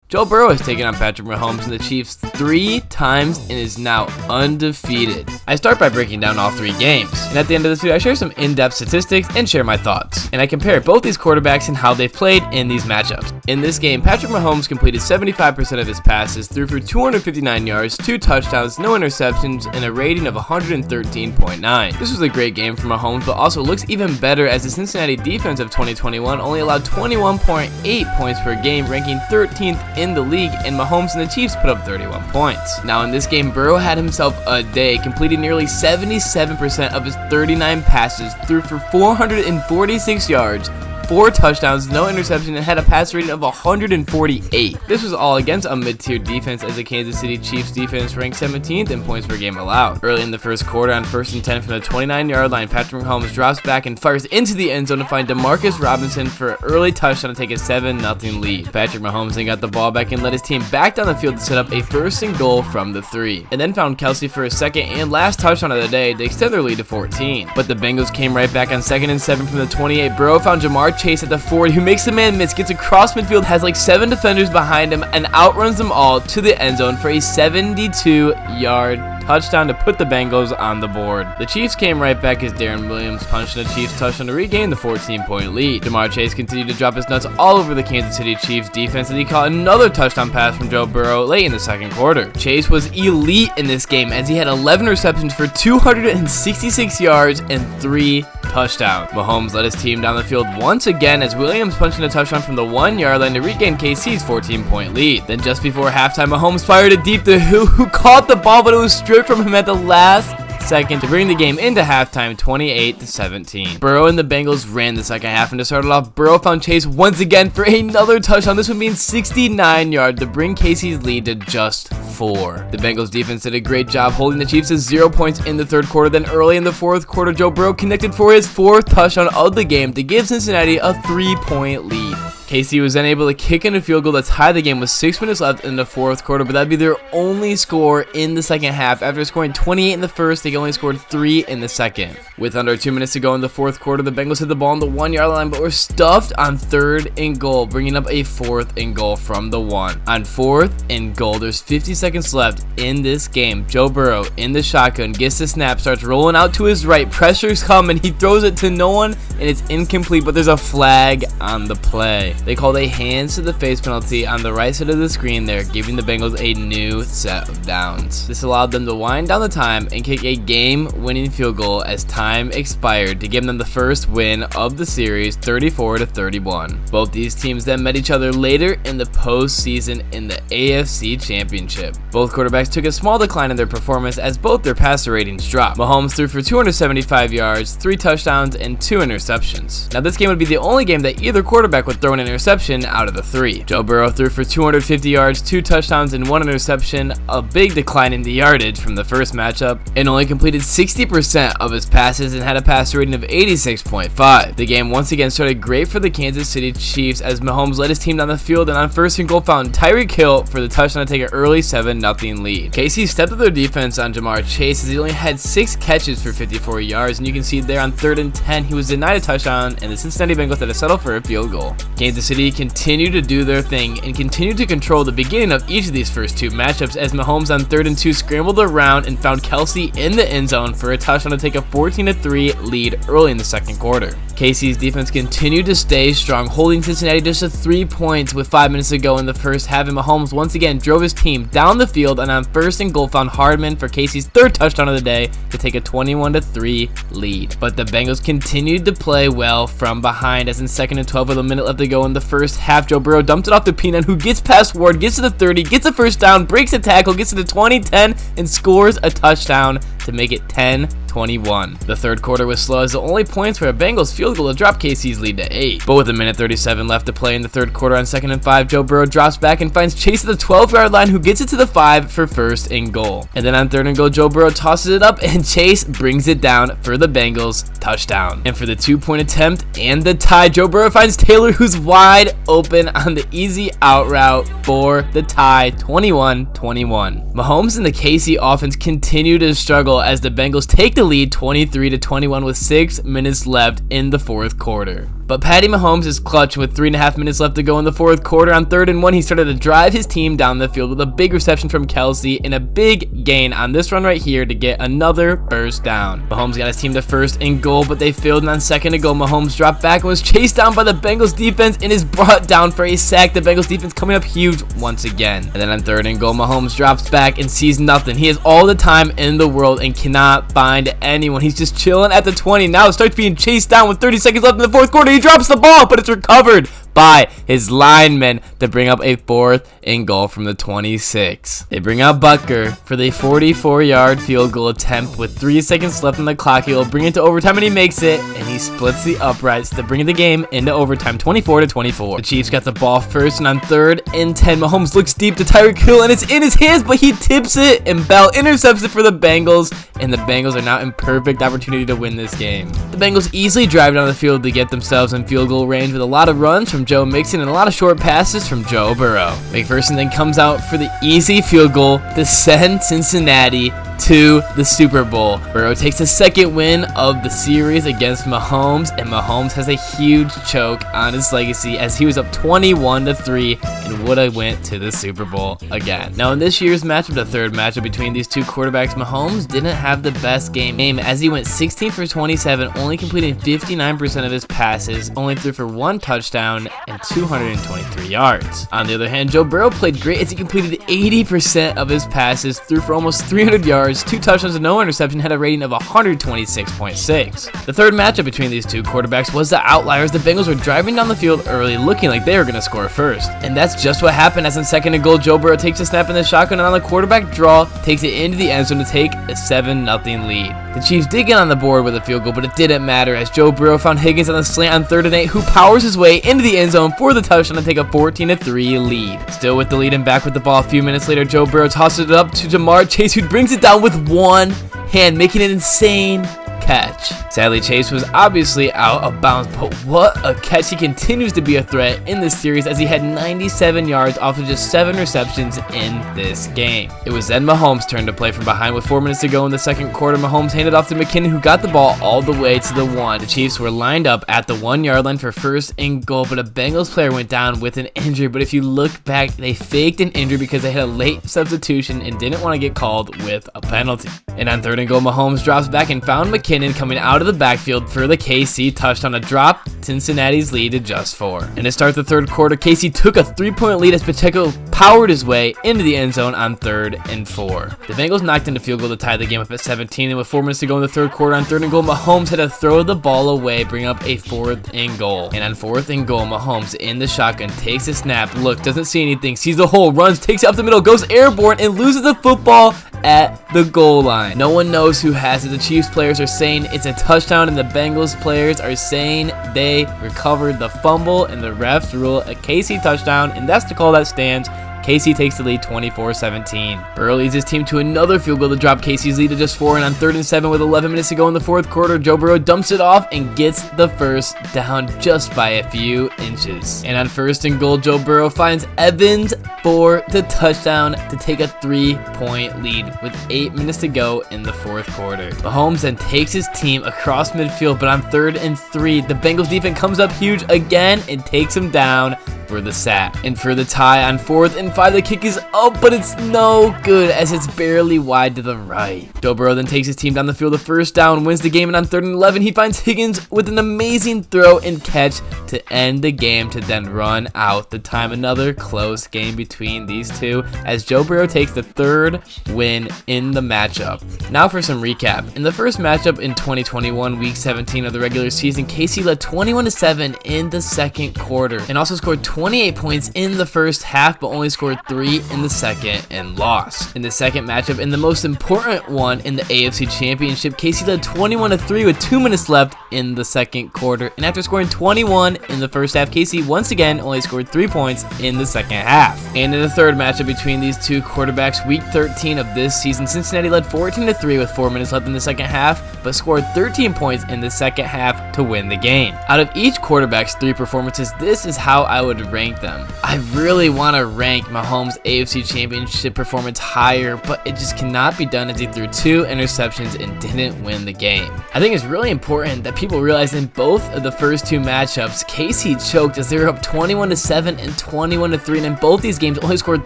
Joe Burrow has taken on Patrick Mahomes and the Chiefs 3 times and is now undefeated. I start by breaking down all 3 games, and at the end of this video I share some in-depth statistics and share my thoughts. And I compare both these quarterbacks and how they've played in these matchups. In this game, Patrick Mahomes completed 75% of his passes, threw for 259 yards, 2 touchdowns, no interceptions, and a rating of 113.9. This was a great game for Mahomes, but also looks even better as the Cincinnati defense of 2021 only allowed 21.8 points per game, ranking 13th in the league, and Mahomes and the Chiefs put up 31 points. Now in this game, Burrow had himself a day, completing nearly 77% of his 39 passes, threw for 446 yards, 4 touchdowns, no interception, and had a pass rating of 148. This was all against a mid-tier defense as the Kansas City Cheifs defense ranked 17th in points per game allowed. Early in the first quarter, on 1st and 10 from the 29-yard line, Patrick Mahomes drops back and fires into the end zone to find Demarcus Robinson for an early touchdown to take a 7-0 lead. Patrick Mahomes then got the ball back and led his team back down the field to set up a 1st and goal from the 3, and then found Kelsey for a second and last touchdown of the day to extend their lead to 14. But the Bengals came right back on 2nd and 7 from the 28. Burrow found Jamar Chase at the 40, who makes the man miss, gets across midfield, has like 7 defenders behind him, and outruns them all to the end zone for a 72-yard touchdown to put the Bengals on the board. The Chiefs came right back as Darren Williams punched in a Chiefs touchdown to regain the 14-point lead. Jamar Chase continued to drop his nuts all over the Kansas City Chiefs defense as he caught another touchdown pass from Joe Burrow late in the second quarter. Chase was elite in this game as he had 11 receptions for 266 yards and 3 touchdowns. Mahomes led his team down the field once again as Williams punched in a touchdown from the 1-yard line to regain KC's 14-point lead. Then just before halftime, Mahomes fired it deep to who caught the ball, but it was stripped from him at the last second to bring the game into halftime 28-17. Burrow and the Bengals ran the second half, and to start it off, Burrow found Chase once again for another touchdown. This would mean 69 yards to bring KC's lead to just 4. The Bengals defense did a great job holding the Chiefs to 0 points in the third quarter. Then early in the fourth quarter, Joe Burrow connected for his 4th touchdown of the game to give Cincinnati a 3-point lead. KC was then able to kick in a field goal to tie the game with 6 minutes left in the fourth quarter, but that'd be their only score in the second half. After scoring 28 in the first, they only scored 3 in the second. With under 2 minutes to go in the fourth quarter, the Bengals hit the ball on the 1-yard line, but were stuffed on 3rd and goal, bringing up a 4th and goal from the 1. On 4th and goal, there's 50 seconds left in this game. Joe Burrow in the shotgun gets the snap, starts rolling out to his right, pressure's coming, he throws it to no one, and it's incomplete, but there's a flag on the play. They called a hands to the face penalty on the right side of the screen there, giving the Bengals a new set of downs. This allowed them to wind down the time and kick a game-winning field goal as time expired to give them the first win of the series, 34-31. Both these teams then met each other later in the postseason in the AFC Championship. Both quarterbacks took a small decline in their performance as both their passer ratings dropped. Mahomes threw for 275 yards, 3 touchdowns, and 2 interceptions. Now this game would be the only game that either quarterback would throw an interception out of the 3. Joe Burrow threw for 250 yards, 2 touchdowns, and 1 interception, a big decline in the yardage from the first matchup, and only completed 60% of his passes and had a passer rating of 86.5. The game once again started great for the Kansas City Chiefs as Mahomes led his team down the field and on 1st and goal found Tyreek Hill for the touchdown to take an early 7-0 lead. KC stepped up their defense on Jamar Chase as he only had 6 catches for 54 yards, and you can see there on 3rd and 10 he was denied a touchdown and the Cincinnati Bengals had to settle for a field goal. Kansas City continued to do their thing and continued to control the beginning of each of these first 2 matchups as Mahomes on 3rd and 2 scrambled around and found Kelsey in the end zone for a touchdown to take a 14-3 lead early in the second quarter. KC's defense continued to stay strong, holding Cincinnati just to 3 points with 5 minutes to go in the first half, and Mahomes once again drove his team down the field and on 1st and goal found Hardman for KC's 3rd touchdown of the day to take a 21-3 lead. But the Bengals continued to play well from behind as in 2nd and 12 with a minute left to go in the first half, Joe Burrow dumped it off to Peanut, who gets past Ward, gets to the 30, gets a first down, breaks a tackle, gets to the 20-10, and scores a touchdown to make it 10-21. The third quarter was slow as the only points were a Bengals field goal to drop KC's lead to 8. But with a minute 37 left to play in the third quarter on 2nd and 5, Joe Burrow drops back and finds Chase at the 12-yard line, who gets it to the 5 for 1st and goal. And then on 3rd and goal, Joe Burrow tosses it up and Chase brings it down for the Bengals touchdown. And for the 2-point attempt and the tie, Joe Burrow finds Taylor, who's wide open on the easy out route for the tie, 21-21. Mahomes and the KC offense continue to struggle goal as the Bengals take the lead 23-21 with 6 minutes left in the fourth quarter. But Patty Mahomes is clutch with 3.5 minutes left to go in the fourth quarter. On 3rd and 1, he started to drive his team down the field with a big reception from Kelsey and a big gain on this run right here to get another first down. Mahomes got his team to 1st and goal, but they failed, and on 2nd and goal, Mahomes dropped back and was chased down by the Bengals defense and is brought down for a sack. The Bengals defense coming up huge once again. And then on 3rd and goal, Mahomes drops back and sees nothing. He has all the time in the world and cannot find anyone. He's just chilling at the 20. Now starts being chased down with 30 seconds left in the fourth quarter. He drops the ball, but it's recovered by his linemen to bring up a 4th and goal from the 26. They bring out Butker for the 44-yard field goal attempt with 3 seconds left on the clock. He will bring it to overtime, and he makes it, and he splits the uprights to bring the game into overtime, 24-24. The Chiefs got the ball first, and on 3rd and 10, Mahomes looks deep to Tyreek Hill, and it's in his hands, but he tips it, and Bell intercepts it for the Bengals, and the Bengals are now in perfect opportunity to win this game. The Bengals easily drive down the field to get themselves in field goal range with a lot of runs from Joe Mixon and a lot of short passes from Joe Burrow. McPherson then comes out for the easy field goal to send Cincinnati to the Super Bowl. Burrow takes the 2nd win of the series against Mahomes, and Mahomes has a huge choke on his legacy as he was up 21-3 and would have went to the Super Bowl again. Now in this year's matchup, the 3rd matchup between these two quarterbacks, Mahomes didn't have the best game as he went 16 for 27, only completing 59% of his passes, only threw for 1 touchdown and 223 yards. On the other hand, Joe Burrow played great as he completed 80% of his passes, threw for almost 300 yards, 2 touchdowns and no interception, had a rating of 126.6. The 3rd matchup between these two quarterbacks was the outliers. The Bengals were driving down the field early, looking like they were going to score first. And that's just what happened, as in 2nd and goal, Joe Burrow takes a snap in the shotgun and on the quarterback draw, takes it into the end zone to take a 7-0 lead. The Chiefs did get on the board with a field goal, but it didn't matter as Joe Burrow found Higgins on the slant on 3rd and 8, who powers his way into the end zone for the touchdown to take a 14-3 lead. Still with the lead and back with the ball a few minutes later, Joe Burrow tosses it up to Jamar Chase, who brings it down with one hand, making an insane catch. Sadly, Chase was obviously out of bounds, but what a catch. He continues to be a threat in this series as he had 97 yards off of just 7 receptions in this game. It was then Mahomes' turn to play from behind with 4 minutes to go in the 2nd quarter. Mahomes handed off to McKinnon, who got the ball all the way to the 1. The Chiefs were lined up at the 1-yard line for 1st and goal, but a Bengals player went down with an injury. But if you look back, they faked an injury because they had a late substitution and didn't want to get called with a penalty. And on 3rd and goal, Mahomes drops back and found McKinnon coming out of the backfield for the KC touchdown to drop Cincinnati's lead to just 4. And to start the 3rd quarter, KC took a 3-point lead as Pacheco powered his way into the end zone on 3rd and 4. The Bengals knocked in a field goal to tie the game up at 17, and with 4 minutes to go in the 3rd quarter, on 3rd and goal, Mahomes had to throw the ball away, bring up a 4th and goal. And on 4th and goal, Mahomes in the shotgun takes a snap, doesn't see anything, sees the hole, runs, takes it up the middle, goes airborne, and loses the football at the goal line. No one knows who has it. The Chiefs players are saying it's a touchdown, and the Bengals players are saying they recovered the fumble, and the refs rule a KC touchdown, and that's the call that stands. KC takes the lead 24-17. Burrow leads his team to another field goal to drop KC's lead to just 4, and on 3rd and 7 with 11 minutes to go in the 4th quarter, Joe Burrow dumps it off and gets the first down just by a few inches. And on 1st and goal, Joe Burrow finds Evans for the touchdown to take a 3-point lead with 8 minutes to go in the 4th quarter. Mahomes then takes his team across midfield, but on 3rd and 3, the Bengals defense comes up huge again and takes him down for the sack. And for the tie on 4th and 5, the kick is up, but it's no good as it's barely wide to the right. Joe Burrow then takes his team down the field, the first down, wins the game, and on 3rd and 11, he finds Higgins with an amazing throw and catch to end the game to then run out the time. Another close game between these two as Joe Burrow takes the 3rd win in the matchup. Now for some recap. In the first matchup in 2021, week 17 of the regular season, KC led 21-7 in the 2nd quarter and also scored 28 points in the first half, but only scored 3 in the 2nd and lost. In the 2nd matchup, and the most important one in the AFC Championship, KC led 21-3 with 2 minutes left in the 2nd quarter, and after scoring 21 in the first half, KC once again only scored 3 points in the 2nd half. And in the 3rd matchup between these two quarterbacks, week 13 of this season, Cincinnati led 14-3 with 4 minutes left in the 2nd half, but scored 13 points in the 2nd half to win the game. Out of each quarterback's 3 performances, this is how I would rank them. I really want to rank Mahomes' AFC Championship performance higher, but it just cannot be done as he threw 2 interceptions and didn't win the game. I think it's really important that people realize in both of the first 2 matchups, KC choked as they were up 21-7 and 21-3, and in both these games only scored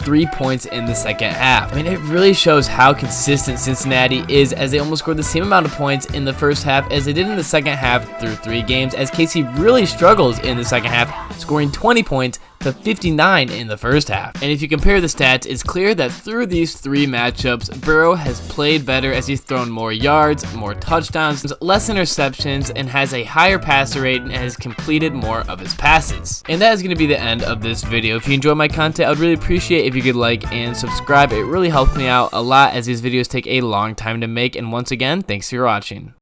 3 points in the second half. I mean, it really shows how consistent Cincinnati is, as they almost scored the same amount of points in the first half as they did in the second half through 3 games, as KC really struggles in the second half, scoring 20 points to 59 in the first half. And if you compare the stats, it's clear that through these 3 matchups, Burrow has played better as he's thrown more yards, more touchdowns, less interceptions, and has a higher passer rate and has completed more of his passes. And that is going to be the end of this video. If you enjoy my content, I would really appreciate if you could like and subscribe. It really helps me out a lot as these videos take a long time to make. And once again, thanks for watching.